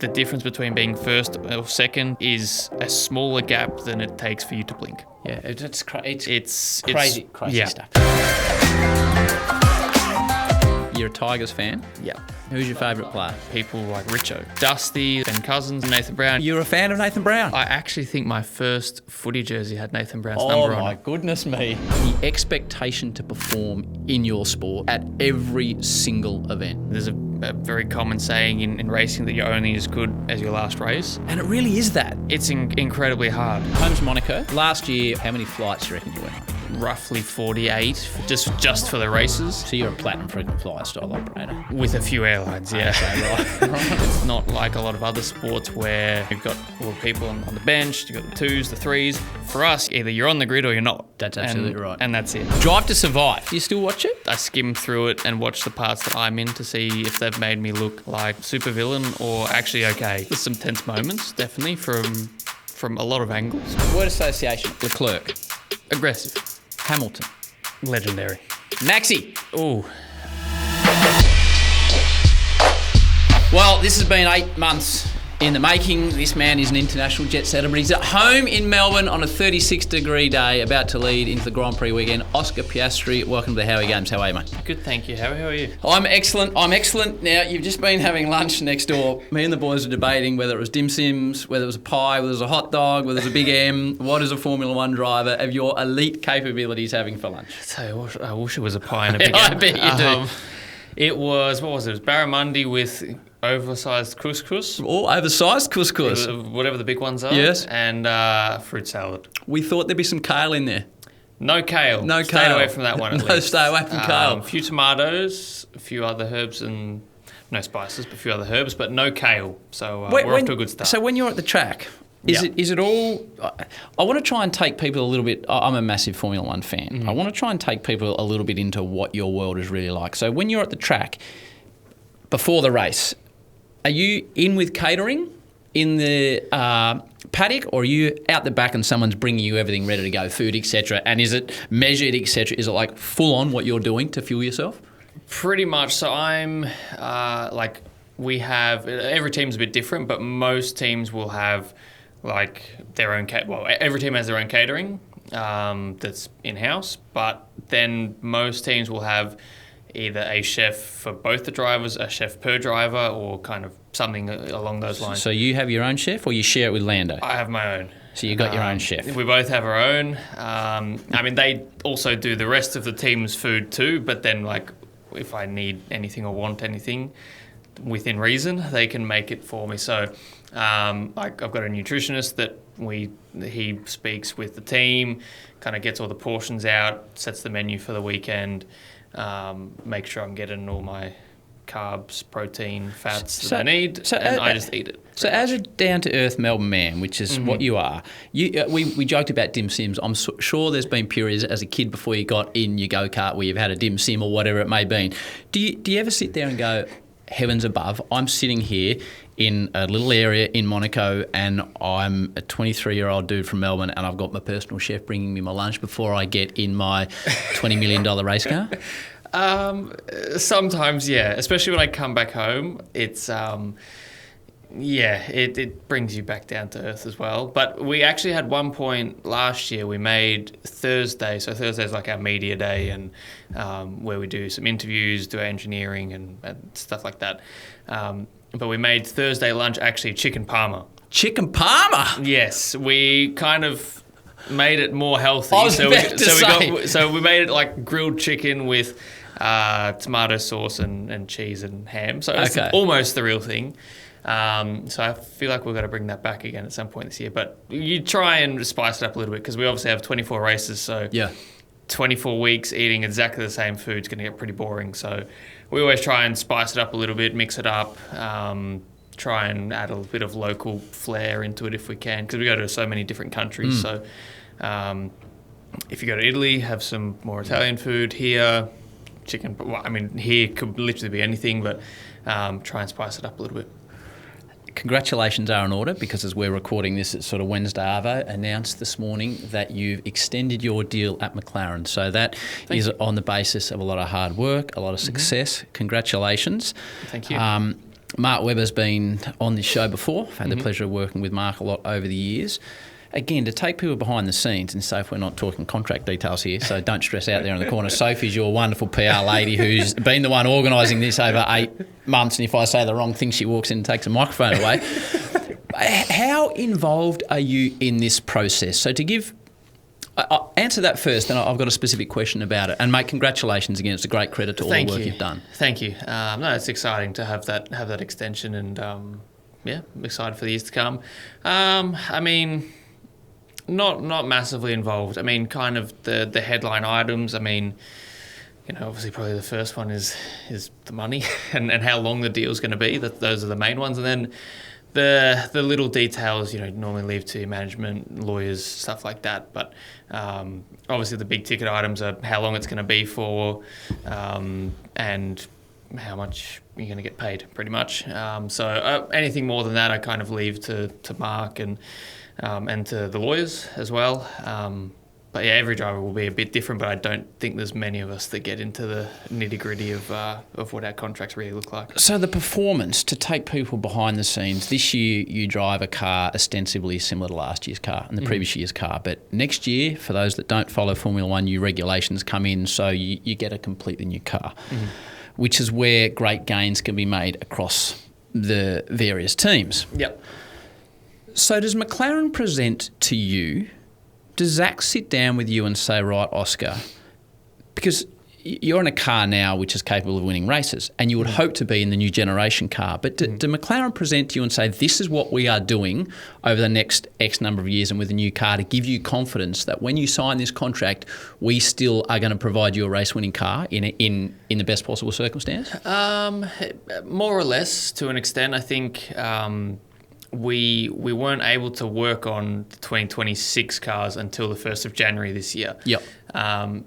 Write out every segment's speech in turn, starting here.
The difference between being first or second is a smaller gap than it takes for you to blink. Yeah, it's crazy yeah. stuff. You're a Tigers fan? Yeah. Who's your favourite player? People like Richo, Dusty, Ben Cousins, Nathan Brown. You're a fan of Nathan Brown? I actually think my first footy jersey had Nathan Brown's number on it. Oh my goodness me. The expectation to perform in your sport at every single event. There's a very common saying in racing that you're only as good as your last race. And it really is that. It's incredibly hard. Home's Monaco. Last year, how many flights do you reckon you went on? Roughly 48, just for the races. So you're a platinum frequent flyer style operator? With a few airlines, yeah. Okay, right. It's not like a lot of other sports where you've got all the people on the bench, you've got the twos, the threes. For us, either you're on the grid or you're not. That's absolutely right. And that's it. Drive to Survive. Do you still watch it? I skim through it and watch the parts that I'm in to see if they've made me look like supervillain or actually okay. There's some tense moments, definitely, from a lot of angles. Word association. Leclerc. Aggressive. Hamilton. Legendary. Maxi. Ooh. Well, this has been 8 months in the making. This man is an international jet setter, but he's at home in Melbourne on a 36-degree day, about to lead into the Grand Prix weekend. Oscar Piastri, welcome to the Howie Games. How are you, mate? Good, thank you. How are you? I'm excellent. Now, you've just been having lunch next door. Me and the boys are debating whether it was dim sims, whether it was a pie, whether it was a hot dog, whether it was a Big M. What is a Formula One driver of your elite capabilities having for lunch? I wish it was a pie and a Big M. I bet you do. It was It was barramundi with oversized couscous. Oh, oversized couscous. Whatever the big ones are. Yes. And fruit salad. We thought there'd be some kale in there. No kale. No Stay kale. away from that one at least. Stay away from kale. A few tomatoes, a few other herbs and no spices, but a few other herbs, but no kale. So we're off to a good start. So when you're at the track, is it all... I want to try and take people a little bit... I'm a massive Formula One fan. Mm-hmm. I want to try and take people a little bit into what your world is really like. So when you're at the track, before the race, are you in with catering in the paddock, or are you out the back and someone's bringing you everything ready to go, food, etc.? And is it measured, etc.? Is it like full on what you're doing to fuel yourself? Pretty much. So I'm we have... Every team's a bit different, but most teams will have like their own... every team has their own catering that's in-house, but then most teams will have either a chef for both the drivers, a chef per driver, or kind of something along those lines. So you have your own chef, or you share it with Lando? I have my own. So you got your own chef? We both have our own. I mean, they also do the rest of the team's food too, but then like if I need anything or want anything within reason, they can make it for me. So like I've got a nutritionist that he speaks with the team, kind of gets all the portions out, sets the menu for the weekend, make sure I'm getting all my carbs, protein, fats that I need, and I just eat it. So as a down-to-earth Melbourne man, which is what you are, we joked about dim sims. I'm sure there's been periods as a kid before you got in your go-kart where you've had a dim sim or whatever it may be. Do you ever sit there and go, heavens above, I'm sitting here in a little area in Monaco and I'm a 23-year-old dude from Melbourne and I've got my personal chef bringing me my lunch before I get in my $20 million race car? Sometimes, yeah. Especially when I come back home, it's it brings you back down to earth as well. But we actually had one point last year. We made Thursday, so Thursday's like our media day, and where we do some interviews, do our engineering and stuff like that. But we made Thursday lunch actually chicken parma. Chicken parma? Yes, we kind of made it more healthy. So we made it like grilled chicken with tomato sauce and cheese and ham. So it's almost the real thing. So I feel like we've got to bring that back again at some point this year. But you try and spice it up a little bit because we obviously have 24 races. So 24 weeks eating exactly the same food is going to get pretty boring. So we always try and spice it up a little bit, mix it up, try and add a bit of local flair into it if we can, because we go to so many different countries. So if you go to Italy, have some more Italian food. Here, chicken, here could literally be anything, but try and spice it up a little bit. Congratulations are in order, because as we're recording this, it's sort of Wednesday. Arvo announced this morning that you've extended your deal at McLaren. So that is on the basis of a lot of hard work, a lot of success. Congratulations. Thank you. Mark Webber's been on this show before. I've had the pleasure of working with Mark a lot over the years. Again, to take people behind the scenes, and so if we're not talking contract details here, so don't stress out there in the corner. Sophie's your wonderful PR lady who's been the one organising this over 8 months, and if I say the wrong thing, she walks in and takes the microphone away. How involved are you in this process? So to give... I'll answer that first, and I've got a specific question about it. And mate, congratulations again. It's a great credit to all the work you've done. Thank you. No, it's exciting to have that extension, and I'm excited for the years to come. I mean, not massively involved. I mean, kind of the headline items. I mean, obviously probably the first one is the money and how long the deal's going to be. Those are the main ones, and then the little details, normally leave to management, lawyers, stuff like that. But obviously the big ticket items are how long it's going to be for, and how much you're going to get paid, pretty much. So anything more than that, I kind of leave to Mark and to the lawyers as well. But yeah, every driver will be a bit different, but I don't think there's many of us that get into the nitty-gritty of what our contracts really look like. So the performance, to take people behind the scenes, this year you drive a car ostensibly similar to last year's car and the previous year's car, but next year, for those that don't follow Formula One, new regulations come in, so you get a completely new car, which is where great gains can be made across the various teams. Yep. So does McLaren present to you... Does Zach sit down with you and say, right, Oscar, because you're in a car now which is capable of winning races, and you would hope to be in the new generation car, but do McLaren present to you and say, this is what we are doing over the next X number of years and with a new car to give you confidence that when you sign this contract, we still are going to provide you a race-winning car in the best possible circumstance? More or less, to an extent. I think... We weren't able to work on the 2026 cars until the 1st of January this year. Yep.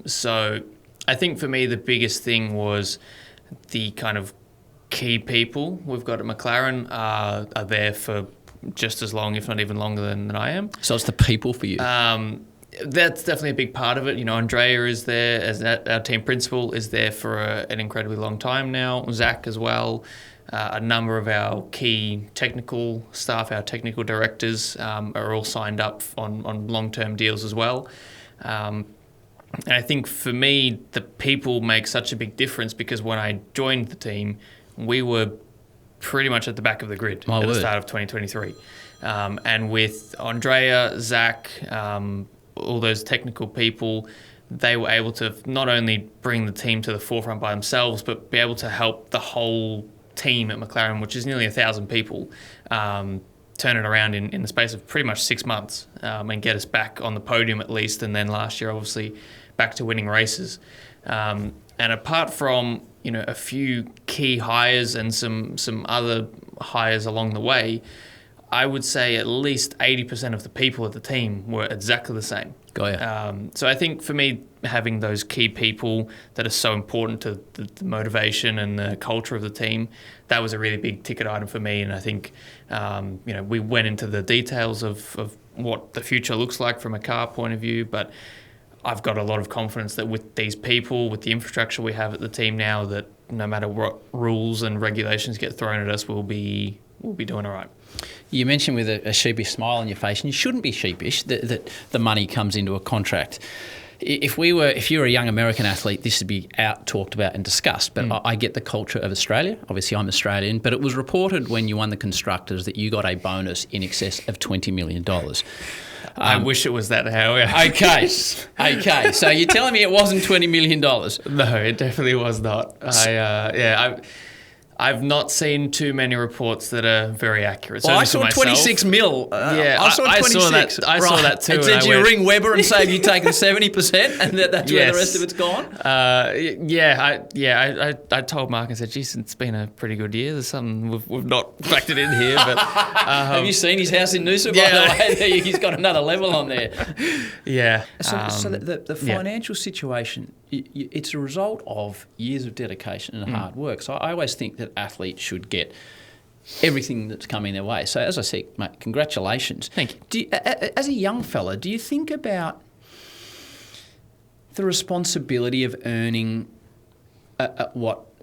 So I think for me the biggest thing was the kind of key people we've got at McLaren are there for just as long, if not even longer than I am. So it's the people for you? That's definitely a big part of it. Andrea is there, as our team principal, is there for an incredibly long time now. Zach as well. A number of our key technical staff, our technical directors, are all signed up on long-term deals as well. And I think for me, the people make such a big difference because when I joined the team, we were pretty much at the back of the grid the start of 2023. And with Andrea, Zach, all those technical people, they were able to not only bring the team to the forefront by themselves, but be able to help the whole team at McLaren, which is nearly 1,000 people, turn it around in the space of pretty much 6 months, and get us back on the podium at least, and then last year obviously back to winning races. And apart from a few key hires and some other hires along the way, I would say at least 80% of the people at the team were exactly the same. Got ya. So I think for me, having those key people that are so important to the motivation and the culture of the team, that was a really big ticket item for me. And I think, we went into the details of what the future looks like from a car point of view, but I've got a lot of confidence that with these people, with the infrastructure we have at the team now, that no matter what rules and regulations get thrown at us, we'll be doing all right. You mentioned with a sheepish smile on your face, and you shouldn't be sheepish, that the money comes into a contract. If you're a young American athlete, this would be talked about and discussed. But I get the culture of Australia. Obviously, I'm Australian. But it was reported when you won the Constructors that you got a bonus in excess of $20 million. I wish it was that, Howie. Okay. So you're telling me it wasn't $20 million? No, it definitely was not. I've not seen too many reports that are very accurate. Well, I saw 26 mil. I saw 26. I saw that too. And did you ring Webber and say, have you taken 70% and that's where the rest of it's gone? I told Mark and said, geez, it's been a pretty good year. There's something we've not factored in here. But have you seen his house in Noosa, by the way? He's got another level on there. Yeah. So the financial situation, it's a result of years of dedication and hard work. So I always think that athletes should get everything that's coming their way. So as I said, mate, congratulations. Thank you. As a young fella, do you think about the responsibility of earning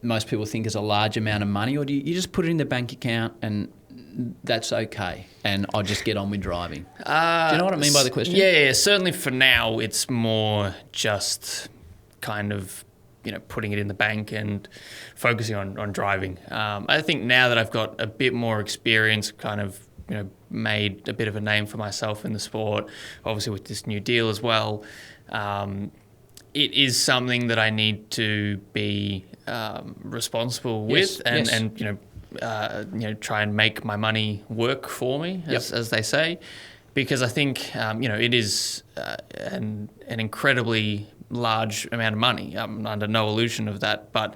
most people think is a large amount of money, or do you just put it in the bank account and that's okay, and I'll just get on with driving? Do you know what I mean by the question? Yeah, certainly for now it's more just kind of, putting it in the bank and focusing on driving. I think now that I've got a bit more experience, kind of, made a bit of a name for myself in the sport, obviously with this new deal as well, it is something that I need to be responsible with and try and make my money work for me, as they say, because I think it is an incredibly large amount of money. I'm under no illusion of that, but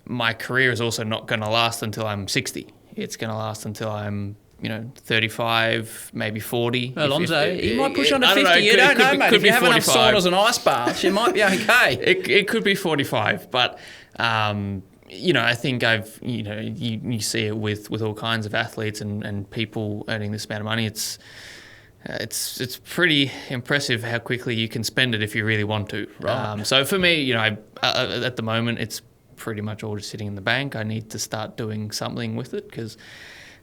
my career is also not going to last until I'm 60. It's going to last until I'm 35, maybe 40. Alonso, you might push on to 50. You don't know, mate. If you have enough saunas and ice baths, you might be okay. It could be 45, but I think you see it with all kinds of athletes and people earning this amount of money. It's pretty impressive how quickly you can spend it if you really want to. Right. So for me, at the moment, it's pretty much all just sitting in the bank. I need to start doing something with it because,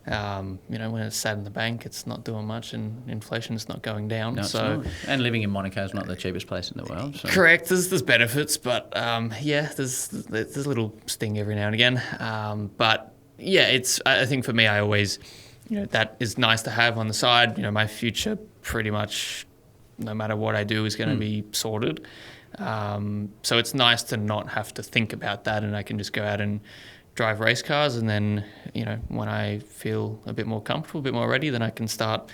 when it's sat in the bank, it's not doing much, and inflation's not going down. No, it's not. And living in Monaco is not the cheapest place in the world. So. Correct. There's benefits, but there's a little sting every now and again. But yeah, I think for me, I always, that is nice to have on the side. My future pretty much, no matter what I do, is going to be sorted. So it's nice to not have to think about that, and I can just go out and drive race cars, and then when I feel a bit more comfortable, a bit more ready, then I can start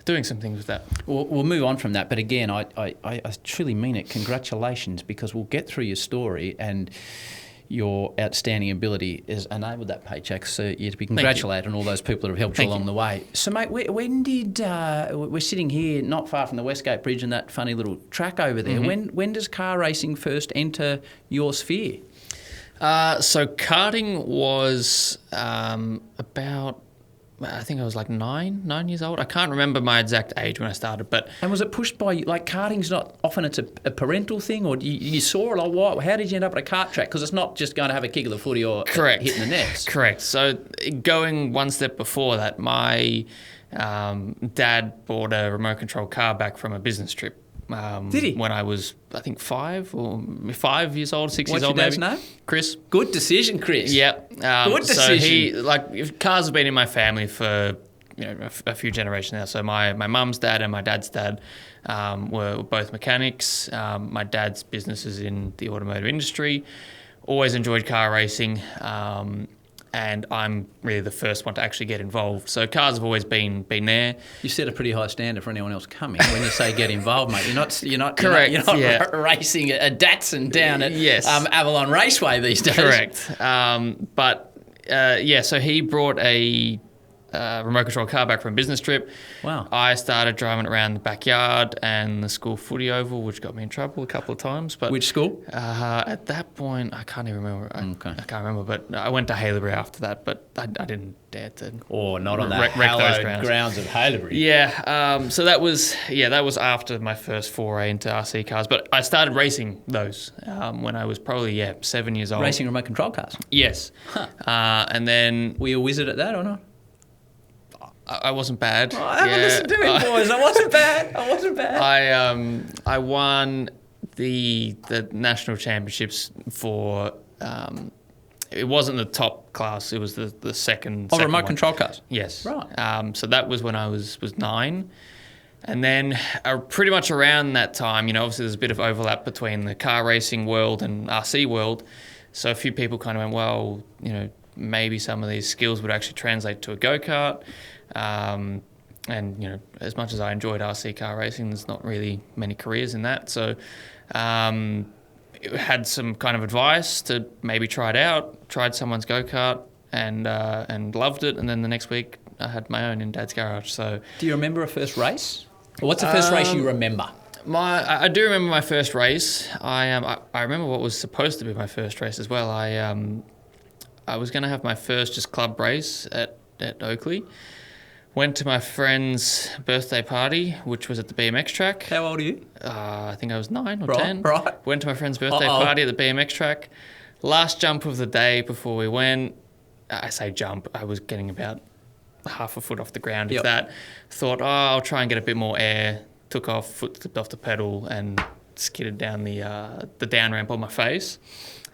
doing some things with that. We'll move on from that, but again, I truly mean it. Congratulations, because we'll get through your story, and your outstanding ability has enabled that paycheck. So you're to be congratulated on all those people that have helped you along the way. So, mate, when did we're sitting here not far from the Westgate Bridge and that funny little track over there. Mm-hmm. When does car racing first enter your sphere? So karting was about, I think I was like 9 years old. I can't remember my exact age when I started, but... And was it pushed by, like, karting's not often, it's a parental thing, or you saw it, or what? How did you end up at a kart track? Because it's not just going to have a kick of the footy or hitting the nets. Correct. So going one step before that, my dad bought a remote control car back from a business trip. Did he? When I was, I think, 5 years old, 6 years old, What's your maybe. dad's name? Chris. Good decision, Chris. Yeah. Good decision. So cars have been in my family for a few generations now. So my mum's dad and my dad's dad were both mechanics. My dad's business is in the automotive industry. Always enjoyed car racing. And I'm really the first one to actually get involved. So cars have always been there. You set a pretty high standard for anyone else coming when you say get involved, mate. You're not correct. You're not racing a Datsun down at Avalon Raceway these days. Correct. So he brought a remote control car back from a business trip. Wow. I started driving around the backyard and the school footy oval, which got me in trouble a couple of times. But which school? At that point, I can't even remember. I can't remember, but I went to Haileybury after that, but I didn't dare to. Or not on that hallowed grounds of Haileybury. Yeah. So that was after my first foray into RC cars. But I started racing those when I was probably 7 years old. Racing remote control cars? Yes. Huh. And then... Were you a wizard at that or not? I wasn't bad. Oh, I haven't listened to it, boys. I wasn't bad. I won the national championships for it wasn't the top class. It was the second. Remote one. Control cars. Yes. Right. So that was when I was 9, and then pretty much around that time, obviously there's a bit of overlap between the car racing world and RC world. So a few people kind of went, well, maybe some of these skills would actually translate to a go-kart. And as much as I enjoyed RC car racing, there's not really many careers in that. So had some kind of advice to maybe try it out. Tried someone's go-kart and loved it. And then the next week I had my own in Dad's garage. So do you remember a first race? Or what's the first race you remember? I do remember my first race. I remember what was supposed to be my first race as well. I was going to have my first just club race at Oakley. Went to my friend's birthday party, which was at the BMX track. How old are you? I think I was 9 or 10. Right. Went to my friend's birthday party at the BMX track. last jump of the day before we went, I say jump, I was getting about half a foot off the ground. If that, thought, I'll try and get a bit more air. Took off, foot slipped off the pedal and skidded down the down ramp on my face.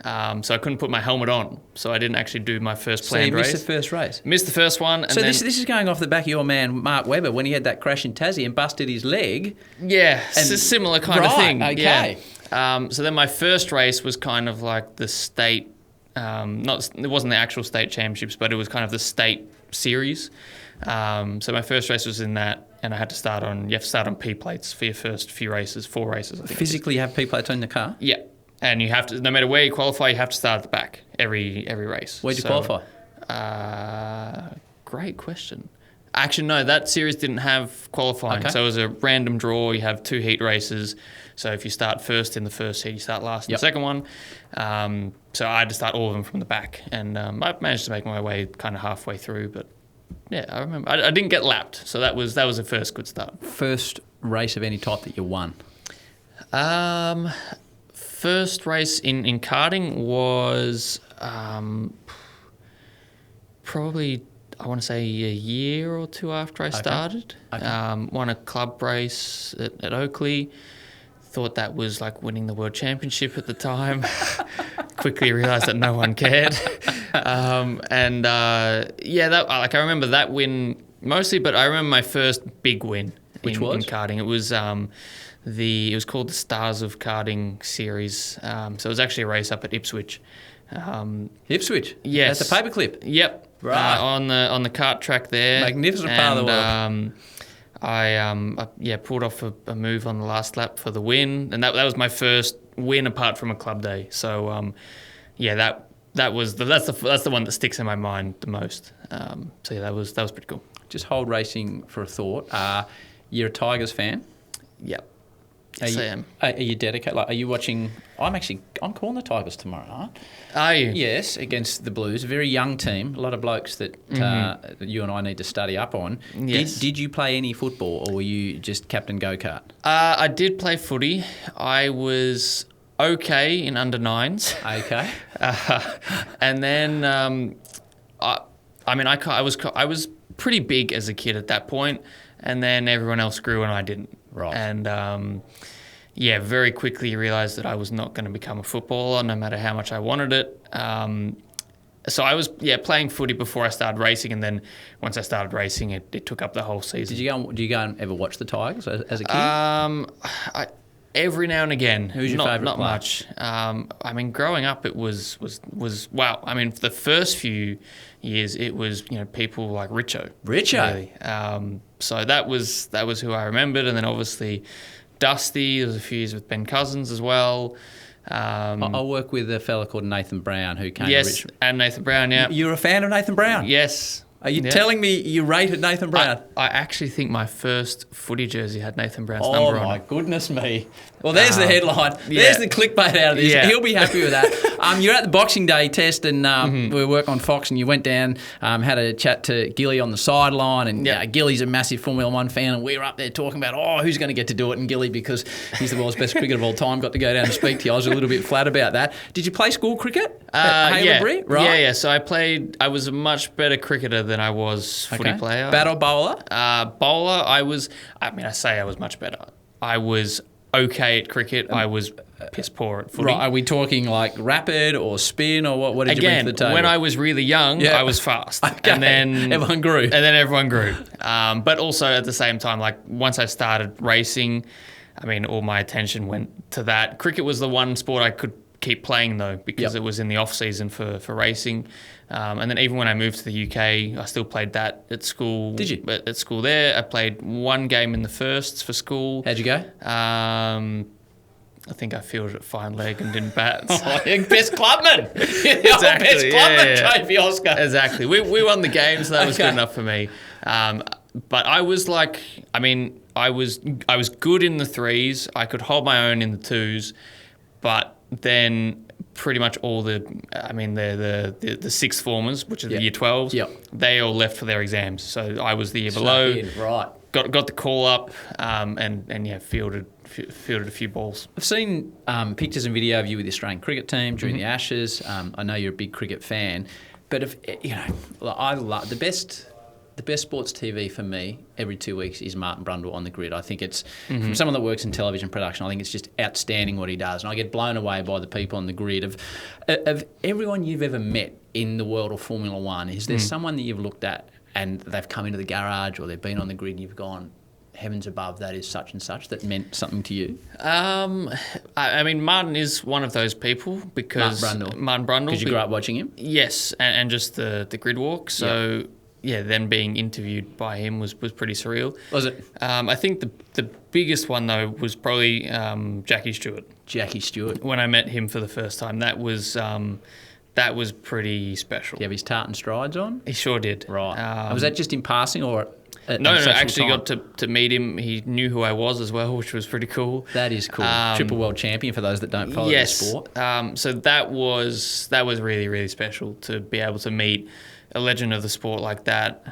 So I couldn't put my helmet on. So I didn't actually do my first planned race. So you missed the first race? Missed the first one. And so this is going off the back of your man, Mark Webber, when he had that crash in Tassie and busted his leg. Yeah, it's a similar kind of thing. Okay. Yeah. So then my first race was kind of like the state, it wasn't the actual state championships, but it was kind of the state series. So my first race was in that, and you have to start on P plates for your first few races, 4 races, I think. Physically you have P plates on the car? Yeah. And you have to, no matter where you qualify, you have to start at the back every race. Where'd you qualify? Great question. Actually, no, that series didn't have qualifying. Okay. So it was a random draw. You have 2 heat races. So if you start first in the first heat, you start last in the second one. So I had to start all of them from the back. And I managed to make my way kind of halfway through. But yeah, I remember. I didn't get lapped. So that was the first good start. First race of any type that you won? First race in karting was probably, I want to say, a year or 2 after I started. Okay. Won a club race at Oakley. Thought that was like winning the world championship at the time. Quickly realised that no one cared. I remember that win mostly, but I remember my first big win in karting. It was it was called the Stars of Karting series. So it was actually a race up at Ipswich. Ipswich? Yes. That's a paperclip? Yep. Right. On the kart track there. Magnificent part of the world. I pulled off a move on the last lap for the win, and that was my first win apart from a club day. So that's the one that sticks in my mind the most. That was pretty cool. Just hold racing for a thought. You're a Tigers fan? Yep. Yes, I am. Are you dedicated? Like, are you watching? I'm calling the Tigers tomorrow night. Are you? Yes, against the Blues. A very young team. A lot of blokes that you and I need to study up on. Yes. Did you play any football, or were you just captain go-kart? I did play footy. I was okay in under 9s. Okay. And then I was pretty big as a kid at that point, and then everyone else grew and I didn't. Right. And very quickly realised that I was not going to become a footballer, no matter how much I wanted it. So I was playing footy before I started racing, and then once I started racing, it took up the whole season. Do you go and ever watch the Tigers as a kid? Every now and again. Who's your favourite player? Not much. Growing up, it was wow. For the first few years, it was people like Richo. Really. So that was who I remembered, and then obviously Dusty. There was a few years with Ben Cousins as well. I work with a fella called Nathan Brown who came to Richmond. And Nathan Brown, yeah. You're a fan of Nathan Brown? Yes. Are you telling me you rated Nathan Brown? I actually think my first footy jersey had Nathan Brown's number on it. Oh, my goodness me. Well, there's the headline. There's the clickbait out of this. Yeah. He'll be happy with that. You're at the Boxing Day test, and we work on Fox, and you went down, had a chat to Gilly on the sideline, and Gilly's a massive Formula 1 fan, and we were up there talking about, who's going to get to do it, and Gilly, because he's the world's best cricketer of all time, got to go down and speak to you. I was a little bit flat about that. Did you play school cricket at Haileybury? Right. Yeah. So I was a much better cricketer than I was footy player. Bat or bowler? Bowler, I say I was much better. I was okay at cricket. I was piss poor at footy. Right, are we talking like rapid or spin, or what did you bring to the table? When I was really young, I was fast. Okay. And then everyone grew. But also at the same time, like once I started racing, all my attention went to that. Cricket was the one sport I could keep playing though, because it was in the off season for racing. And then even when I moved to the UK, I still played that at school. Did you? At school there. I played one game in the firsts for school. How'd you go? I think I fielded at fine leg and didn't bat. Best clubman! Exactly. Best clubman trophy, Oscar. Exactly. We won the game, so that was good enough for me. But I was like, I was good in the 3s. I could hold my own in the 2s, but then pretty much all the sixth formers, which are the year 12s, they all left for their exams. So I was the year below. Right. got the call up, and yeah, fielded a few balls. I've seen pictures and video of you with the Australian cricket team during the Ashes. I know you're a big cricket fan, but if I love the best sports TV for me every 2 weeks is Martin Brundle on the grid. I think it's from someone that works in television production. I think it's just outstanding what he does, and I get blown away by the people on the grid of everyone you've ever met in the world of Formula One. Is there someone that you've looked at and they've come into the garage or they've been on the grid and you've gone, heavens above, that is such and such, that meant something to you? I mean, Martin is one of those people because Martin Brundle. Because you grew up watching him? Yes, and just the grid walk. So yeah, then being interviewed by him was pretty surreal. Was it? I think the biggest one though was probably Jackie Stewart. Jackie Stewart. When I met him for the first time, that was pretty special. Do you have his tartan strides on? He sure did. Right. Was that just in passing or? No, actually got to meet him. He knew who I was as well, which was pretty cool. That is cool. Triple world champion for those that don't follow the sport. So that was really, really special to be able to meet a legend of the sport like that.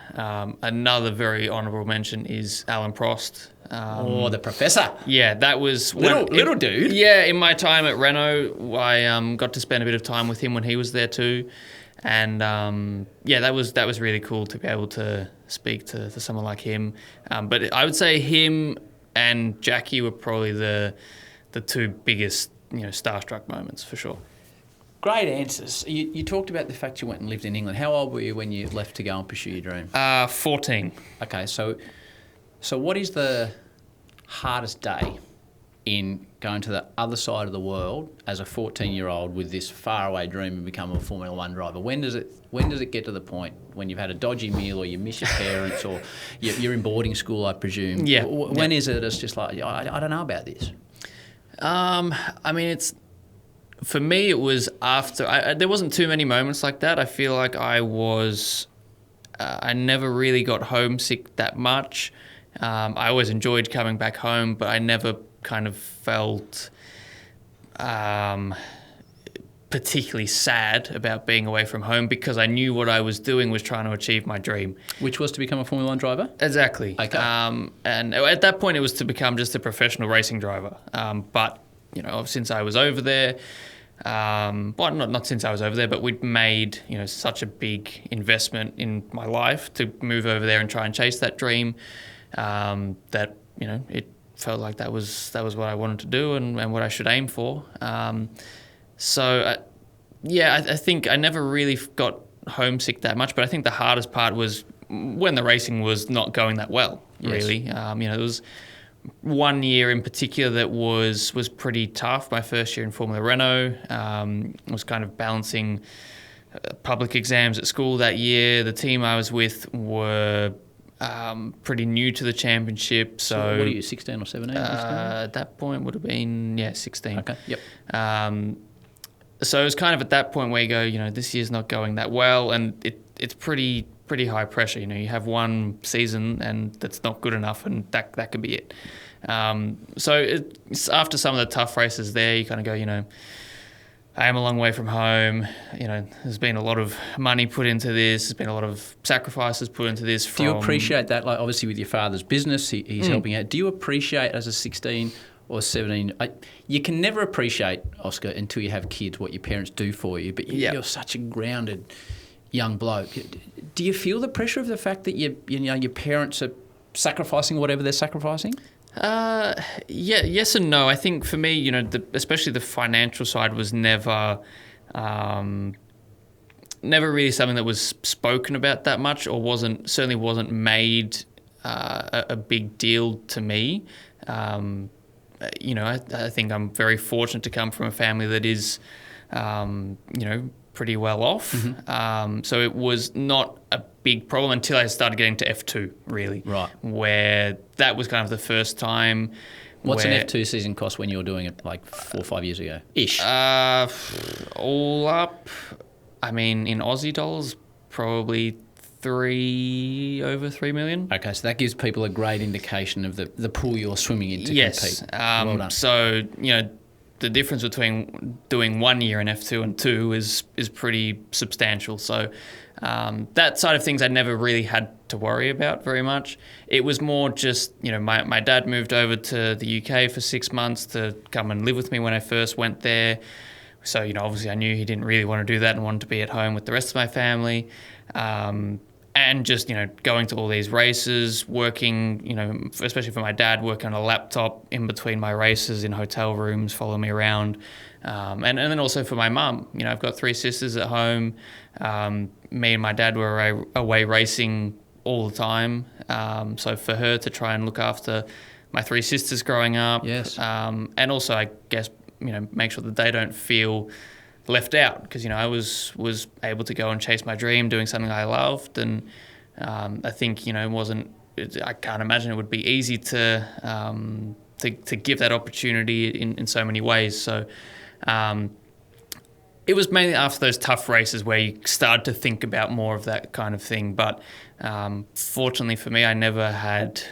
Another very honourable mention is Alan Prost. The professor. Yeah, that was... Little dude. Yeah, in my time at Renault, I got to spend a bit of time with him when he was there too. And that was really cool to be able to speak to someone like him. But I would say him and Jackie were probably the two biggest, starstruck moments for sure. Great answers. You talked about the fact you went and lived in England. How old were you when you left to go and pursue your dream? 14. Okay, so what is the hardest day in going to the other side of the world as a 14-year-old with this faraway dream of becoming a Formula One driver? When does it get to the point when you've had a dodgy meal or you miss your parents or you're in boarding school, I presume? Yeah. When is it? It's just like, I don't know about this. I mean, for me, it was after. There wasn't too many moments like that. I feel like I never really got homesick that much. I always enjoyed coming back home, but I never kind of felt particularly sad about being away from home because I knew what I was doing was trying to achieve my dream. Which was to become a Formula One driver? Exactly. Okay. And at that point, it was to become just a professional racing driver. But, since I was over there, not since I was over there, but we'd made, such a big investment in my life to move over there and try and chase that dream, that, it felt like that was what I wanted to do and what I should aim for. I think I never really got homesick that much, but I think the hardest part was when the racing was not going that well, really. There was 1 year in particular that was pretty tough. My first year in Formula Renault, was kind of balancing public exams at school that year. The team I was with were pretty new to the championship. So what are you, 16 or 17? At that point would have been, 16. Okay, yep. So it was kind of at that point where you go, this year's not going that well, and it's pretty high pressure. You have one season and that's not good enough, and that could be it. So it's after some of the tough races there, you kind of go, I am a long way from home. There's been a lot of money put into this. There's been a lot of sacrifices put into this. Do you appreciate that? Like, obviously with your father's business, he's helping out. Do you appreciate as a 16 or 17? You can never appreciate, Oscar, until you have kids, what your parents do for you. But you're such a grounded young bloke. Do you feel the pressure of the fact that your parents are sacrificing whatever they're sacrificing? Yes and no. I think for me, especially the financial side was never really something that was spoken about that much, or certainly wasn't made a big deal to me. I think I'm very fortunate to come from a family that is, pretty well off. Mm-hmm. So it was not a big problem until I started getting to F2, really. Right. Where that was kind of the first time. What's an F2 season cost when you were doing it like 4 or 5 years ago? Ish. All up, in Aussie dollars, probably over 3 million. Okay, so that gives people a great indication of the pool you're swimming in to compete. Well done. So, the difference between doing 1 year in F2 and 2 is pretty substantial. So that side of things I never really had to worry about very much. It was more just, my dad moved over to the UK for 6 months to come and live with me when I first went there. So, obviously I knew he didn't really want to do that and wanted to be at home with the rest of my family. And just, going to all these races, working, especially for my dad, working on a laptop in between my races in hotel rooms, following me around. And then also for my mum, I've got 3 sisters at home. Me and my dad were away racing all the time. So for her to try and look after my 3 sisters growing up. Yes. And also, I guess, make sure that they don't feel left out, because I was able to go and chase my dream doing something I loved, and I think I can't imagine it would be easy to give that opportunity in so many ways. So it was mainly after those tough races where you start to think about more of that kind of thing. But fortunately for me, I never had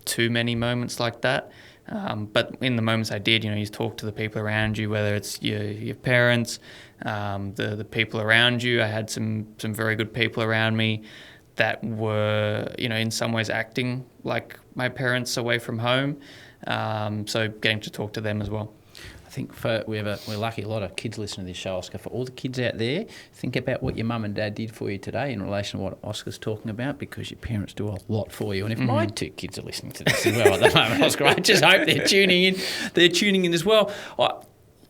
too many moments like that. But in the moments I did, you talk to the people around you, whether it's your parents, the people around you. I had some very good people around me that were, in some ways acting like my parents away from home. So getting to talk to them as well. I think we're lucky a lot of kids listen to this show, Oscar. For all the kids out there, think about what your mum and dad did for you today in relation to what Oscar's talking about, because your parents do a lot for you. And if my 2 kids are listening to this as well at the moment, Oscar, I just hope they're tuning in. They're tuning in as well.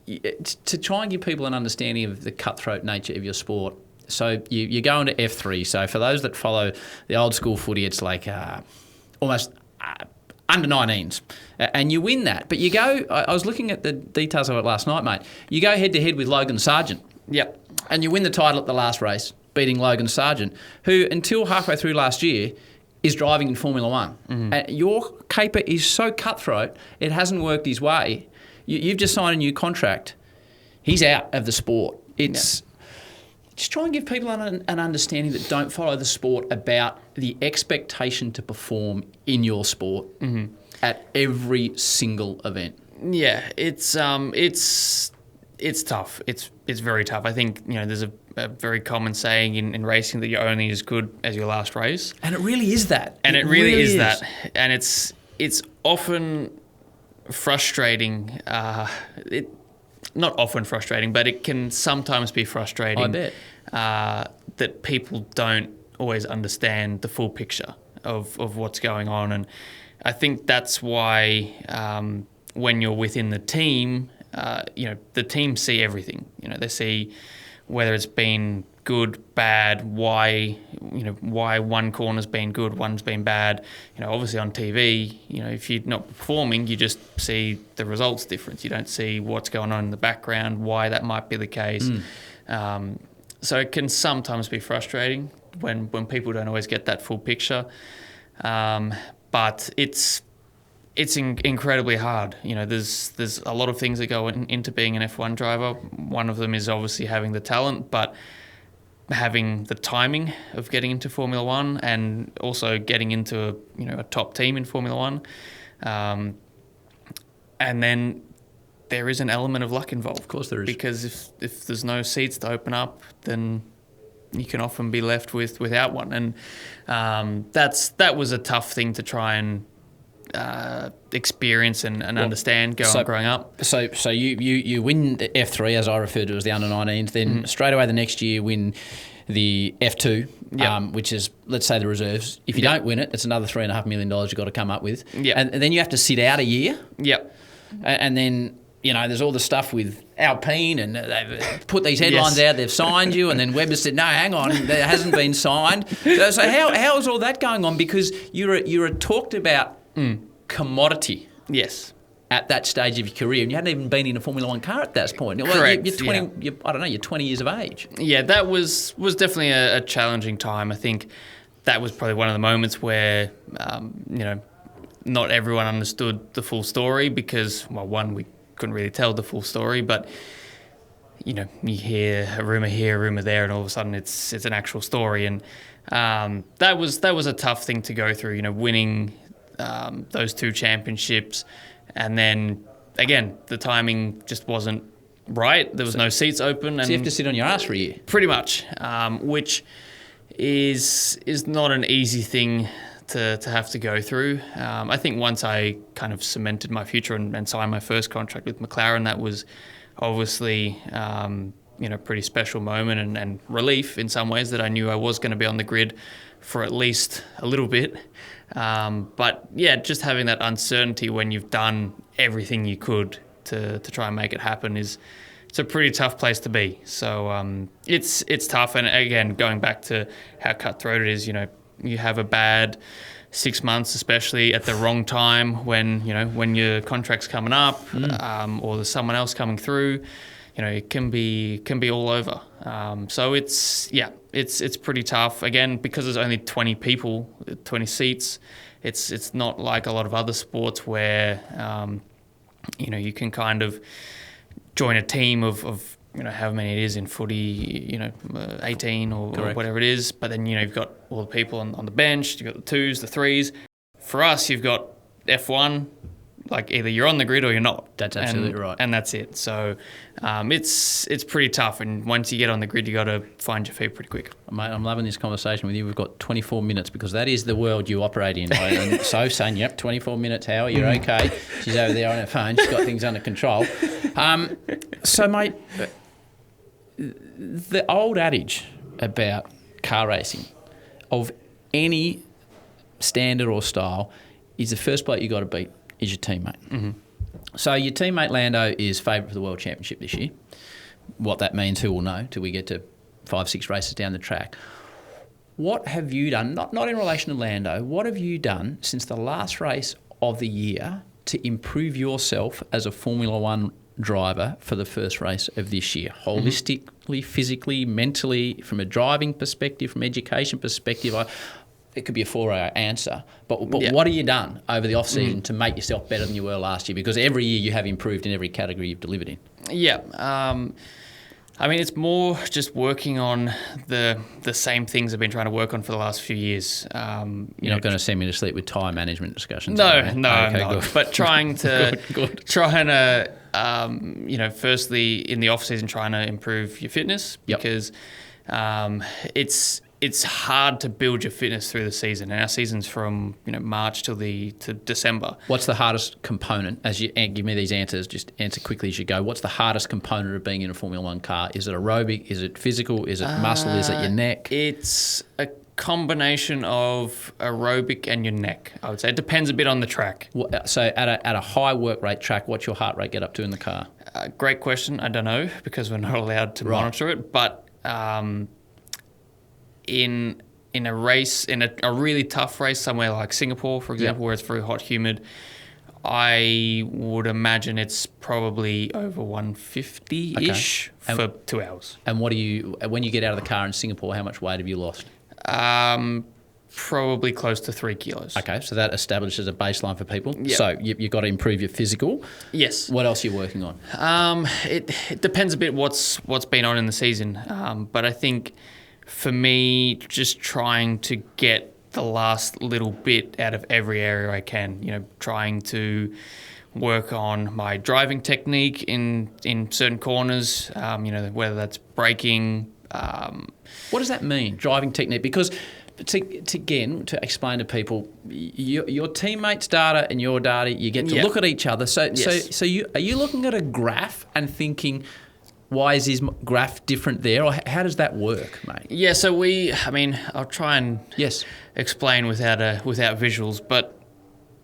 To try and give people an understanding of the cutthroat nature of your sport. So you go into F3. So for those that follow the old school footy, it's like almost under 19s, and you win that. But you go, I was looking at the details of it last night, mate. You go head-to-head with Logan Sargent. Yep. And you win the title at the last race, beating Logan Sargent, who until halfway through last year is driving in Formula One. Mm-hmm. And your caper is so cutthroat, it hasn't worked his way. You've just signed a new contract. He's out of the sport. It's... Just try and give people an understanding that don't follow the sport about the expectation to perform in your sport at every single event. Yeah, it's tough. It's very tough. I think there's a very common saying in racing that you're only as good as your last race, and it really is that. And it really is that. And it's often frustrating. Not often frustrating, but it can sometimes be frustrating. I bet. That people don't always understand the full picture of what's going on. And I think that's why when you're within the team, the team see everything. They see whether it's been good, bad, why one corner's been good, one's been bad. Obviously on TV, if you're not performing, you just see the results difference. You don't see what's going on in the background, why that might be the case. So it can sometimes be frustrating when people don't always get that full picture. But it's incredibly hard. There's a lot of things that go into being an F1 driver. One of them is obviously having the talent, but having the timing of getting into Formula One, and also getting into a top team in Formula One. And then there is an element of luck involved. Of course there is. Because if there's no seats to open up, then you can often be left without one. And that was a tough thing to try and experience and understand growing up. So you win the F3, as I referred to as the under-19s, then straight away the next year win the F2, which is, let's say, the reserves. If you don't win it, it's another $3.5 million you've got to come up with. And then you have to sit out a year. Yep. And then, there's all the stuff with Alpine, and they've put these headlines out, they've signed you, and then Webber said, no, hang on, that hasn't been signed. So how is all that going on? Because you're a talked about commodity. Yes. At that stage of your career, and you hadn't even been in a Formula One car at that point. Correct. You're 20. Yeah. You're 20 years of age. Yeah, that was definitely a challenging time. I think that was probably one of the moments where, not everyone understood the full story because, well, one, we couldn't really tell the full story, but you hear a rumor here, a rumor there, and all of a sudden it's an actual story. And that was a tough thing to go through. Winning those 2 championships. And then, again, the timing just wasn't right. There was no seats open. So you have to sit on your ass for a year? Pretty much, which is not an easy thing to have to go through. I think once I kind of cemented my future and signed my first contract with McLaren, that was obviously pretty special moment and relief in some ways that I knew I was going to be on the grid for at least a little bit. But yeah, just having that uncertainty when you've done everything you could to try and make it happen it's a pretty tough place to be. So it's tough. And again, going back to how cutthroat it is, you have a bad 6 months, especially at the wrong time when your contract's coming up, or there's someone else coming through. It can be all over. So it's pretty tough. Again, because there's only 20 people, 20 seats. It's not like a lot of other sports where you can kind of join a team of how many it is in footy, 18 or whatever it is. But then, you've got all the people on the bench, you've got the 2s, the 3s. For us, you've got F1, like either you're on the grid or you're not. That's absolutely right. And that's it. So it's pretty tough. And once you get on the grid, you got to find your feet pretty quick. Mate, I'm loving this conversation with you. We've got 24 minutes because that is the world you operate in. And so saying, yep, 24 minutes, Howie, you're okay. She's over there on her phone. She's got things under control. So, mate, the old adage about car racing of any standard or style is the first bloke you got to beat is your teammate. Mm-hmm. So your teammate Lando is favourite for the World Championship this year. What that means, who will know till we get to 5-6 races down the track. What have you done, not in relation to Lando, what have you done since the last race of the year to improve yourself as a Formula One driver for the first race of this year? Holistically, physically, mentally, from a driving perspective, from education perspective. It could be a 4-hour answer, but what have you done over the off-season to make yourself better than you were last year? Because every year you have improved in every category you've delivered in. Yeah. It's more just working on the same things I've been trying to work on for the last few years. You're not going to send me to sleep with tyre management discussions? No, okay, I'm not. good. But trying to, firstly in the off-season, trying to improve your fitness because it's hard to build your fitness through the season. And our season's from March to December. What's the hardest component? As you give me these answers, just answer quickly as you go. What's the hardest component of being in a Formula One car? Is it aerobic? Is it physical? Is it muscle? Is it your neck? It's a combination of aerobic and your neck, I would say. It depends a bit on the track. So at a high work rate track, what's your heart rate get up to in the car? Great question. I don't know because we're not allowed to monitor it. But in a race, in a really tough race, somewhere like Singapore, for example, where it's very hot, humid, I would imagine it's probably over 150-ish for 2 hours. And when you get out of the car in Singapore, how much weight have you lost? Probably close to 3 kilos. Okay, so that establishes a baseline for people. Yep. So you've got to improve your physical. Yes. What else are you working on? It depends a bit what's been on in the season, but I think for me, just trying to get the last little bit out of every area I can, trying to work on my driving technique in certain corners, whether that's braking. What does that mean, driving technique? Because to explain to people, your teammates' data and your data, you get to look at each other. So are you looking at a graph and thinking, why is his graph different there? Or how does that work, mate? Yeah, so I'll try and explain without visuals, but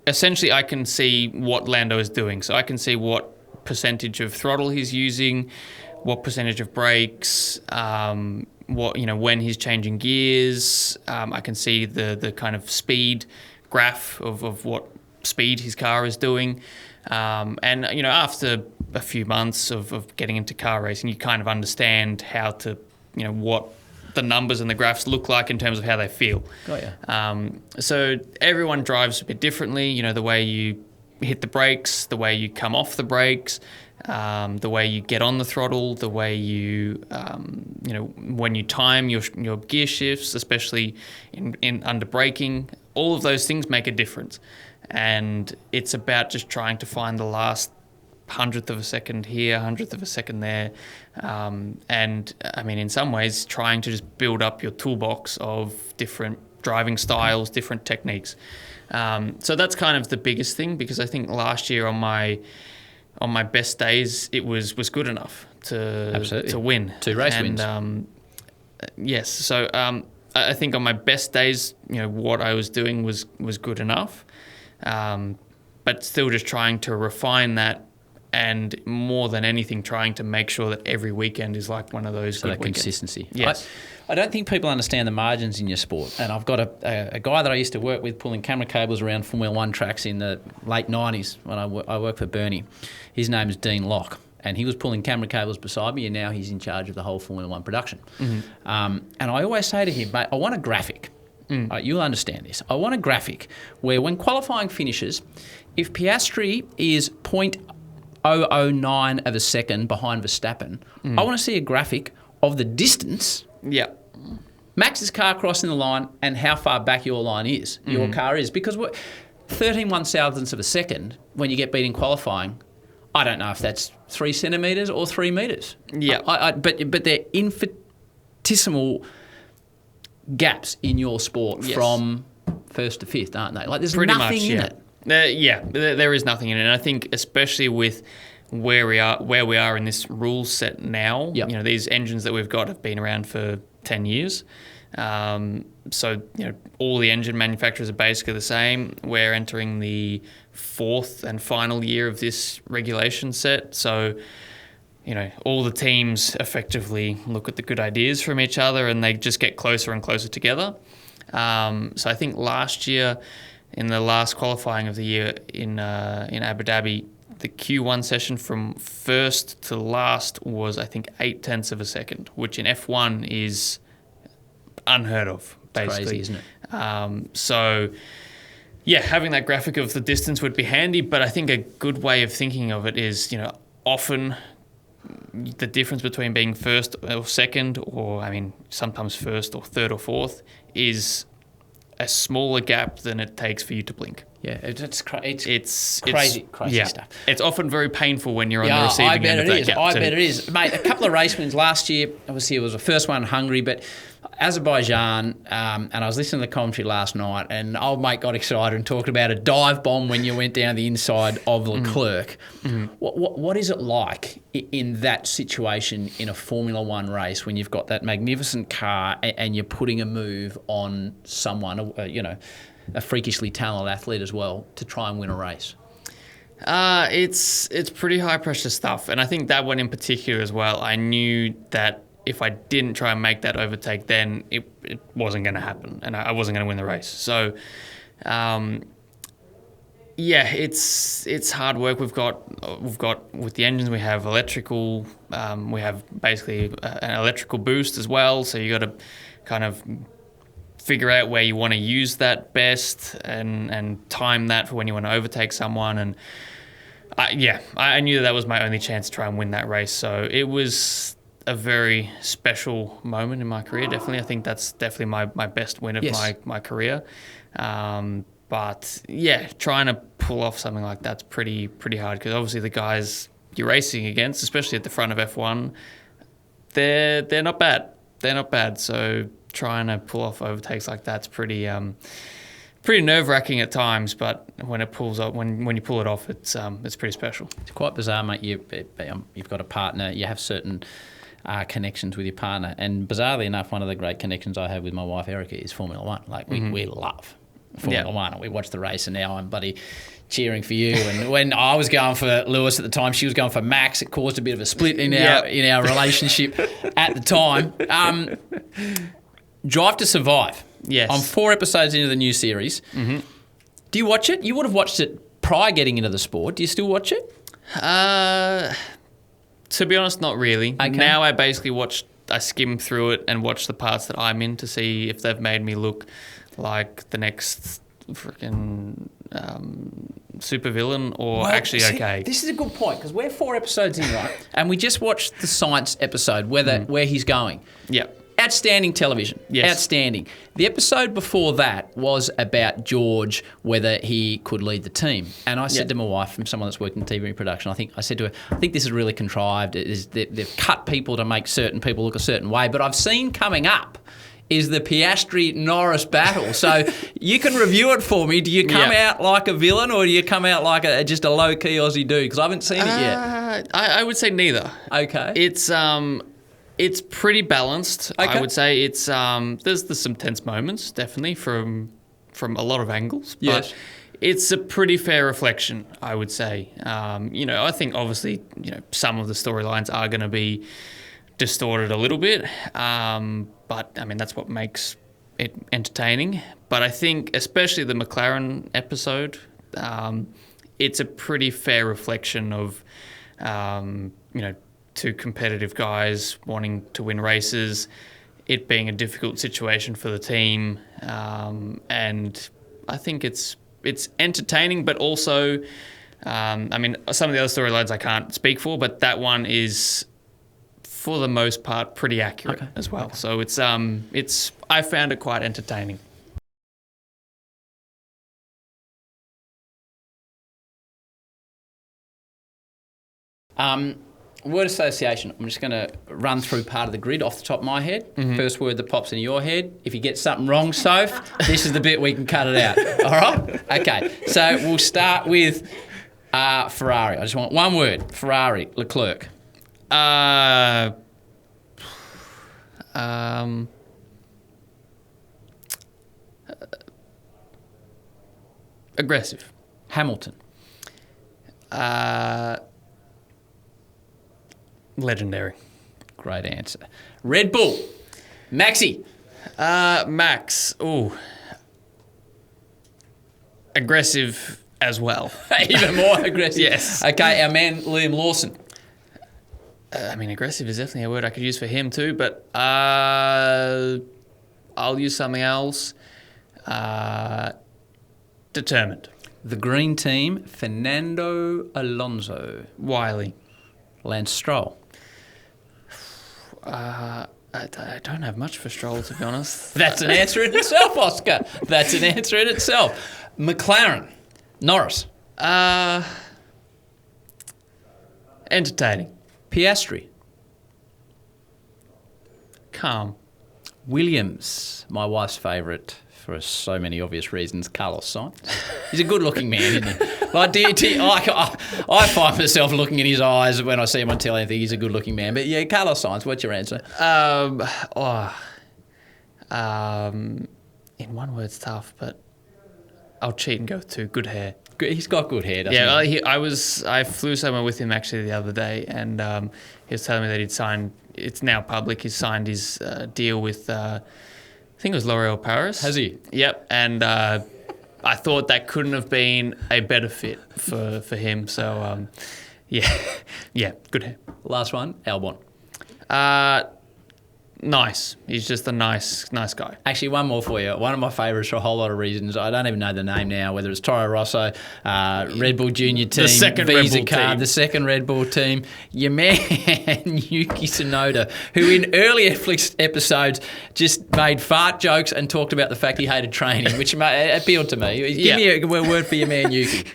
essentially I can see what Lando is doing. So I can see what percentage of throttle he's using, what percentage of brakes, when he's changing gears. I can see the kind of speed graph of what speed his car is doing. And after a few months of getting into car racing, you kind of understand how to, what the numbers and the graphs look like in terms of how they feel. Got you. So everyone drives a bit differently. The way you hit the brakes, the way you come off the brakes, the way you get on the throttle, the way you, when you time your gear shifts, especially in under braking, all of those things make a difference. And it's about just trying to find the last hundredth of a second here, hundredth of a second there. And I mean, in some ways, trying to just build up your toolbox of different driving styles, different techniques. So that's kind of the biggest thing, because I think last year on my best days, it was good enough to win. 2 race wins. Yes. So I think on my best days, what I was doing was good enough, but still just trying to refine that, and more than anything, trying to make sure that every weekend is like one of those good weekends. Consistency. Yes. I don't think people understand the margins in your sport. And I've got a guy that I used to work with pulling camera cables around Formula 1 tracks in the late 90s when I worked for Bernie. His name is Dean Locke. And he was pulling camera cables beside me, and now he's in charge of the whole Formula 1 production. And I always say to him, mate, I want a graphic. You'll understand this. I want a graphic where when qualifying finishes, if Piastri is 0.009 of a second behind Verstappen, I want to see a graphic of the distance Max's car crossing the line and how far back your line is, your car is. Because 13 1/1000ths of a second when you get beat in qualifying, I don't know if that's 3 centimetres or 3 metres. Yeah. But they're infinitesimal gaps in your sport from first to fifth, aren't they? Like there's pretty nothing much, in it. There is nothing in it. And I think especially with where we are in this rule set now, these engines that we've got have been around for 10 years. So, all the engine manufacturers are basically the same. We're entering the 4th and final year of this regulation set. So, all the teams effectively look at the good ideas from each other, and they just get closer and closer together. So I think last year, in the last qualifying of the year in Abu Dhabi, the Q1 session from first to last was, I think, 0.8 of a second, which in F1 is unheard of, basically. Crazy, isn't it? So, having that graphic of the distance would be handy, but I think a good way of thinking of it is, often the difference between being first or second, or, sometimes first or third or fourth, is a smaller gap than it takes for you to blink. Yeah, it's crazy stuff. It's often very painful when you're on the receiving end of that gap. I bet it is. Mate, a couple of race wins last year. Obviously, it was the first one in Hungary, but Azerbaijan, and I was listening to the commentary last night, and old mate got excited and talked about a dive bomb when you went down the inside of Leclerc. What is it like in that situation in a Formula 1 race when you've got that magnificent car and you're putting a move on someone, a freakishly talented athlete as well, to try and win a race? It's pretty high pressure stuff, and I think that one in particular as well, I knew that if I didn't try and make that overtake, then it wasn't going to happen, and I wasn't going to win the race. So, it's hard work. We've got with the engines, we have electrical, we have basically an electrical boost as well. So you got to kind of figure out where you want to use that best and time that for when you want to overtake someone. And I knew that was my only chance to try and win that race. So it was a very special moment in my career. Definitely, I think that's definitely my best win of my career. But trying to pull off something like that's pretty hard, because obviously the guys you're racing against, especially at the front of F1, they're not bad. They're not bad. So trying to pull off overtakes like that's pretty nerve-wracking at times, but when it pulls up, when you pull it off, it's pretty special. It's quite bizarre, mate. You've got a partner. You have certain connections with your partner, and bizarrely enough, one of the great connections I have with my wife Erica is Formula 1. Like we love Formula 1, and we watch the race, and now I'm bloody cheering for you. And when I was going for Lewis at the time, she was going for Max. It caused a bit of a split in our relationship at the time. Drive to Survive. Yes. I'm 4 episodes into the new series. Do you watch it? You would have watched it prior getting into the sport. Do you still watch it? To be honest, not really. Okay. Now I skim through it and watch the parts that I'm in to see if they've made me look like the next freaking supervillain or okay. This is a good point, because we're 4 episodes in, right? And we just watched the science episode where he's going. Yep. outstanding television. Yes. Outstanding. The episode before that was about George, whether he could lead the team. And I said to my wife, from someone that's worked in TV production, I said to her, I think this is really contrived. They've cut people to make certain people look a certain way. But I've seen coming up is the Piastri-Norris battle. So you can review it for me. Do you come out like a villain, or do you come out like just a low-key Aussie dude? Because I haven't seen it yet. I would say neither. Okay. It's pretty balanced. Okay. I would say it's there's some tense moments, definitely, from a lot of angles. But it's a pretty fair reflection, I would say. I think obviously, some of the storylines are going to be distorted a little bit. But I mean, that's what makes it entertaining. But I think, especially the McLaren episode, it's a pretty fair reflection of, two competitive guys wanting to win races, it being a difficult situation for the team, and I think it's entertaining, but also, some of the other storylines I can't speak for, but that one is, for the most part, pretty accurate as well. Okay. So I found it quite entertaining. Word association. I'm just going to run through part of the grid off the top of my head. Mm-hmm. First word that pops into your head. If you get something wrong, Soph, this is the bit we can cut it out. All right? Okay. So we'll start with Ferrari. I just want one word. Ferrari. Leclerc. Aggressive. Hamilton. Legendary. Great answer. Red Bull. Maxi. Max. Ooh. Aggressive as well. Even more aggressive. Yes. Okay, our man Liam Lawson. Aggressive is definitely a word I could use for him too, but I'll use something else. Determined. The green team, Fernando Alonso. Wiley. Lance Stroll. I don't have much for Stroll, to be honest. That's an answer in itself, Oscar. That's an answer in itself. McLaren. Norris. Entertaining. Piastri. Calm. Williams. My wife's favourite, for so many obvious reasons, Carlos Sainz. He's a good-looking man, isn't he? Like, I find myself looking in his eyes when I see him on telly and think he's a good-looking man. But yeah, Carlos Sainz, what's your answer? In one word, it's tough, but I'll cheat and go with two. Good hair. He's got good hair, doesn't he? I flew somewhere with him actually the other day, and he was telling me that he'd signed. It's now public. He's signed his deal with. I think it was L'Oréal Paris. Has he? Yep, and I thought that couldn't have been a better fit for him. So, yeah, good hair. Last one, Albon. Nice. He's just a nice guy. Actually, one more for you. One of my favourites for a whole lot of reasons. I don't even know the name now, whether it's Toro Rosso, Red Bull Junior team, the second Visa Red Bull card, team. The second Red Bull team. Your man, Yuki Tsunoda, who in earlier Episodes just made fart jokes and talked about the fact he hated training, which appealed to me. Give me a word for your man, Yuki.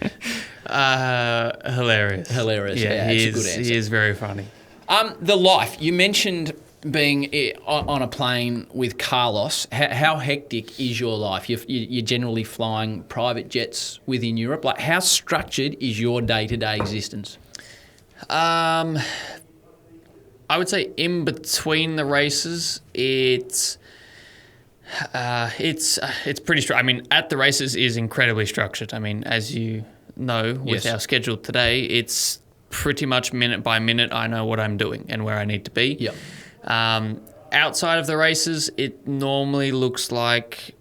Hilarious. Hilarious. Yeah, he that's a good answer. He is very funny. The life. You mentioned being on a plane with Carlos. How hectic is your life? You're generally flying private jets within Europe. Like, how structured is your day-to-day existence? I would say in between the races, it's pretty structured. I mean, at the races is incredibly structured. I mean, as you know, with our schedule today, it's pretty much minute by minute. I know what I'm doing and where I need to be. Yep. Outside of the races, it normally looks like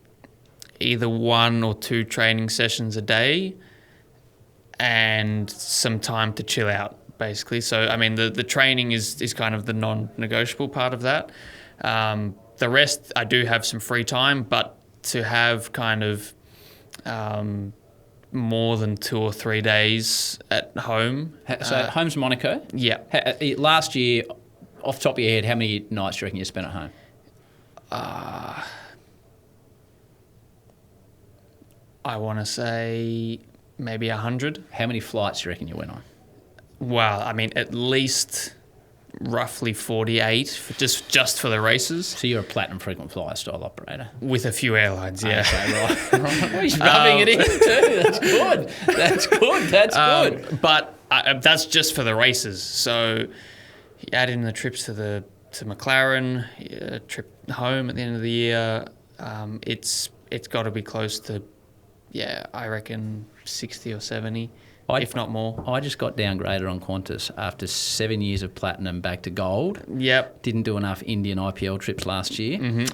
either 1 or 2 training sessions a day and some time to chill out, basically. So, I mean, the training is kind of the non-negotiable part of that. The rest, I do have some free time, but to have kind of more than 2 or 3 days at home. So, home's Monaco? Yeah. Last year, off the top of your head, how many nights do you reckon you spent at home? I want to say maybe 100. How many flights do you reckon you went on? Well, I mean, at least roughly 48 just for the races. So you're a platinum frequent flyer style operator? With a few airlines, yeah. Okay, right. Well, he's rubbing it in too. That's good. That's good. But that's just for the races. So you add in the trips to McLaren, a trip home at the end of the year, it's got to be close to, I reckon 60 or 70. If not more. I just got downgraded on Qantas after 7 years of platinum back to gold. Yep. Didn't do enough Indian IPL trips last year. Mm-hmm.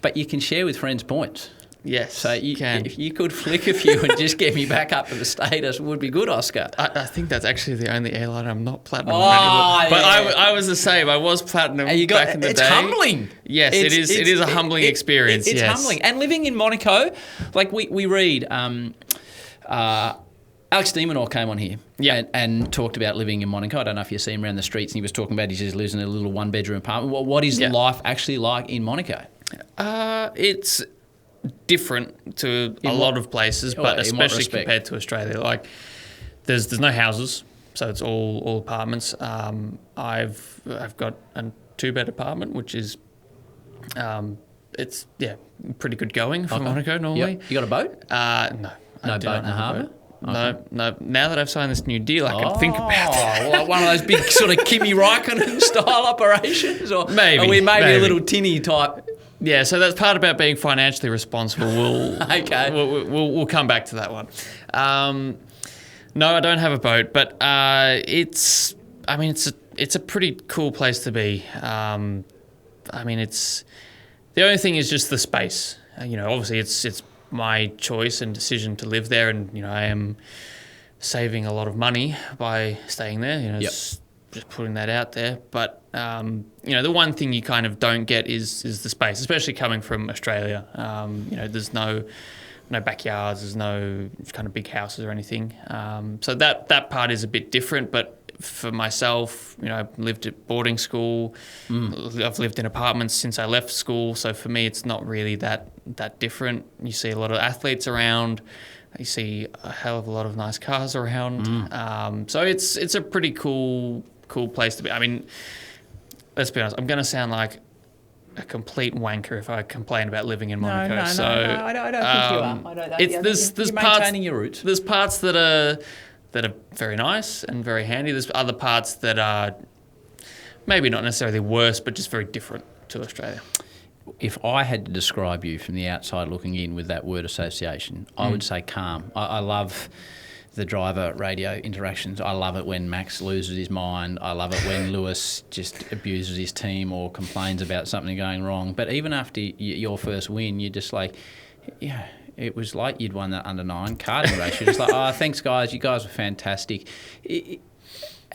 But you can share with friends points. Yes, so if you could flick a few and just get me back up to the status, it would be good, Oscar. I think that's actually the only airline I'm not platinum on anymore. But I was the same. I was platinum back in the day. It's humbling. Yes, it is. It is a humbling experience. It's humbling. And living in Monaco, like we read... Alex Demonor came on here and talked about living in Monaco. I don't know if you see him around the streets, and he was talking about he just lives in a little one-bedroom apartment. What is life actually like in Monaco? It's different to a lot of places, but especially compared to Australia. Like, there's no houses, so it's all apartments. I've got a 2-bed apartment, which is it's pretty good going for Monaco normally. Yep. You got a boat? No. No boat in the harbour? No. Now that I've signed this new deal, I can think about that. Well, one of those big sort of Kimi Raikkonen style operations? Or maybe. Are we maybe a little tinny type? Yeah, so that's part about being financially responsible. We'll come back to that one. No, I don't have a boat, but it's a pretty cool place to be. The only thing is just the space. Obviously it's my choice and decision to live there, and I am saving a lot of money by staying there. Just putting that out there. But the one thing you kind of don't get is the space, especially coming from Australia. There's no backyards, there's no kind of big houses or anything. So that part is a bit different. But for myself, I've lived at boarding school. I've lived in apartments since I left school. So for me, it's not really that different. You see a lot of athletes around. You see a hell of a lot of nice cars around. So it's a pretty cool place to be. I mean, let's be honest. I'm going to sound like a complete wanker if I complain about living in Monaco. No, I don't think you are. I don't. You're maintaining your roots. There's parts that are very nice and very handy. There's other parts that are maybe not necessarily worse, but just very different to Australia. If I had to describe you from the outside looking in with that word association, I would say calm. I love the driver radio interactions. I love it when Max loses his mind. I love it when Lewis just abuses his team or complains about something going wrong. But even after your first win, you're just like, it was like you'd won that under-9 karting race. You're just like, thanks, guys. You guys were fantastic.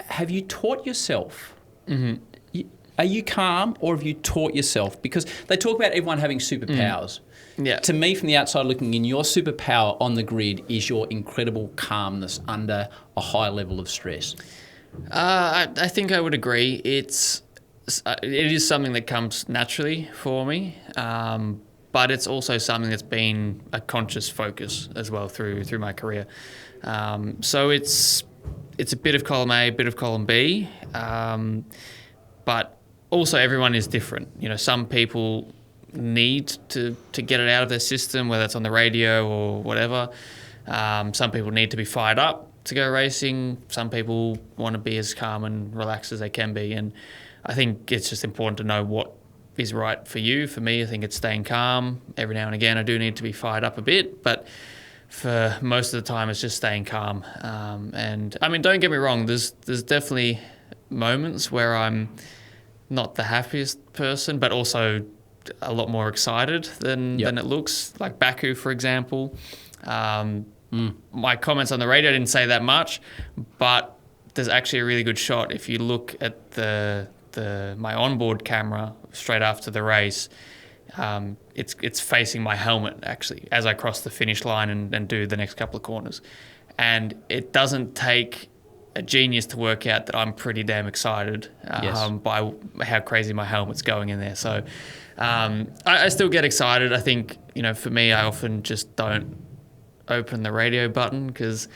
Have you taught yourself? Mm-hmm. Are you calm, or have you taught yourself? Because they talk about everyone having superpowers. Yeah. To me, from the outside looking in, your superpower on the grid is your incredible calmness under a high level of stress. I think I would agree. It is something that comes naturally for me. But it's also something that's been a conscious focus as well through my career. So it's a bit of column A, a bit of column B, but also everyone is different. Some people need to get it out of their system, whether it's on the radio or whatever. Some people need to be fired up to go racing. Some people want to be as calm and relaxed as they can be. And I think it's just important to know what is right for you. For me, I think it's staying calm. Every now and again, I do need to be fired up a bit, but for most of the time, it's just staying calm. And I mean, don't get me wrong. There's definitely moments where I'm not the happiest person, but also a lot more excited than it looks. Like Baku, for example. My comments on the radio didn't say that much, but there's actually a really good shot if you look at my onboard camera straight after the race. It's facing my helmet actually as I cross the finish line and do the next couple of corners, and it doesn't take a genius to work out that I'm pretty damn excited by how crazy my helmet's going in there. So I still get excited. I think, for me, I often just don't open the radio button because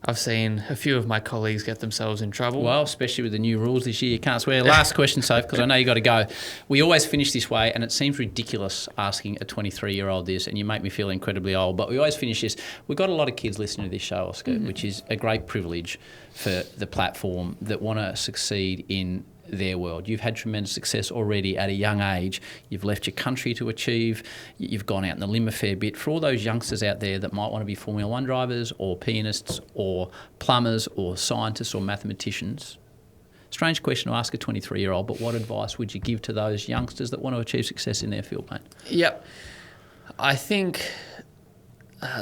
I've seen a few of my colleagues get themselves in trouble. Well, especially with the new rules this year, you can't swear. Last question, Soph, because I know you got to go. We always finish this way, and it seems ridiculous asking a 23-year-old this, and you make me feel incredibly old, but we always finish this. We've got a lot of kids listening to this show, Oscar, which is a great privilege for the platform that want to succeed in their world. You've had tremendous success already at a young age. You've left your country to achieve. You've gone out in the limb a fair bit. For all those youngsters out there that might want to be Formula One drivers or pianists or plumbers or scientists or mathematicians, strange question to ask a 23-year-old, but what advice would you give to those youngsters that want to achieve success in their field, mate? Yep. I think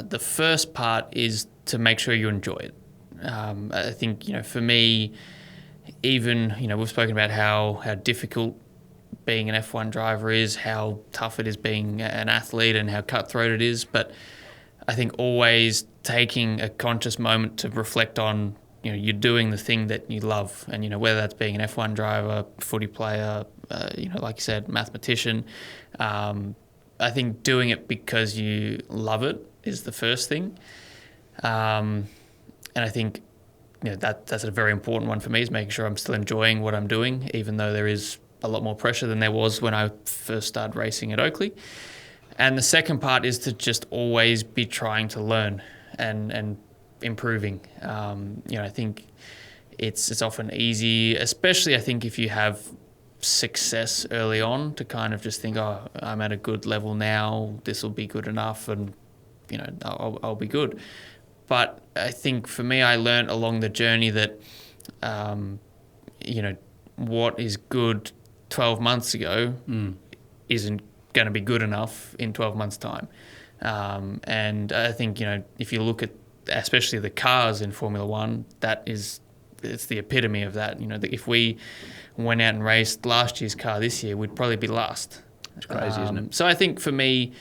the first part is to make sure you enjoy it. I think, for me, even, we've spoken about how difficult being an F1 driver is, how tough it is being an athlete and how cutthroat it is. But I think always taking a conscious moment to reflect on, you're doing the thing that you love. And, whether that's being an F1 driver, footy player, like you said, mathematician, I think doing it because you love it is the first thing. And I think that's a very important one for me, is making sure I'm still enjoying what I'm doing, even though there is a lot more pressure than there was when I first started racing at Oakley. And the second part is to just always be trying to learn and improving. I think it's often easy, especially I think if you have success early on, to kind of just think, oh, I'm at a good level now, this will be good enough, and I'll be good. But I think for me, I learned along the journey that, what is good 12 months ago isn't going to be good enough in 12 months' time. And I think, if you look at especially the cars in Formula One, it's the epitome of that. If we went out and raced last year's car this year, we'd probably be last. It's crazy, isn't it? So I think for me,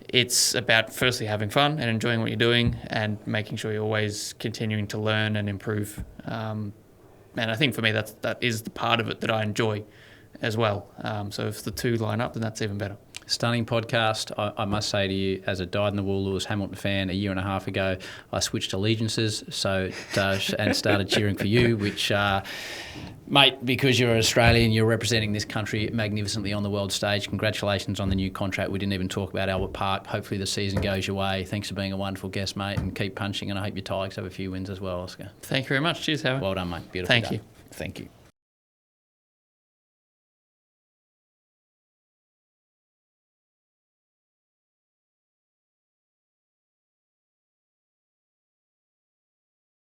it's about firstly having fun and enjoying what you're doing and making sure you're always continuing to learn and improve. And I think for me, that is the part of it that I enjoy as well. So if the two line up, then that's even better. Stunning podcast. I must say to you, as a dyed-in-the-wool Lewis Hamilton fan a year and a half ago, I switched allegiances and started cheering for you, which, mate, because you're Australian, you're representing this country magnificently on the world stage. Congratulations on the new contract. We didn't even talk about Albert Park. Hopefully the season goes your way. Thanks for being a wonderful guest, mate, and keep punching, and I hope your Tigers have a few wins as well, Oscar. Thank you very much. Cheers, Howard. Well done, mate. Beautiful. Thank you. Thank you.